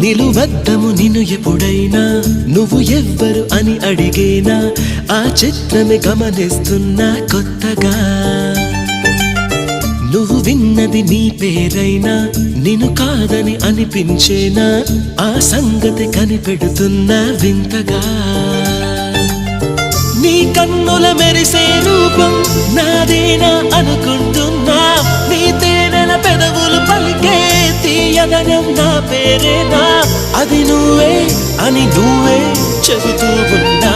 నిలువద్దము నిన్ను ఎప్పుడైనా నువ్వు ఎవ్వరు అని అడిగేనా ఆ చిత్రమే గమనిస్తున్నా కొత్తగా నువ్వు విన్నది నీ పేరైనా నిన్ను కాదని అనిపించేనా ఆ సంగతి కనిపెడుతున్నా వింతగా నీ కన్నుల మెరిసే రూపం నాదేనా అనుకుంటున్నా నీ తేనెల పెదవులు పలికే తీయదనం నా పేరేనా అది నువ్వే అని నువ్వే చెబుతూ ఉన్నా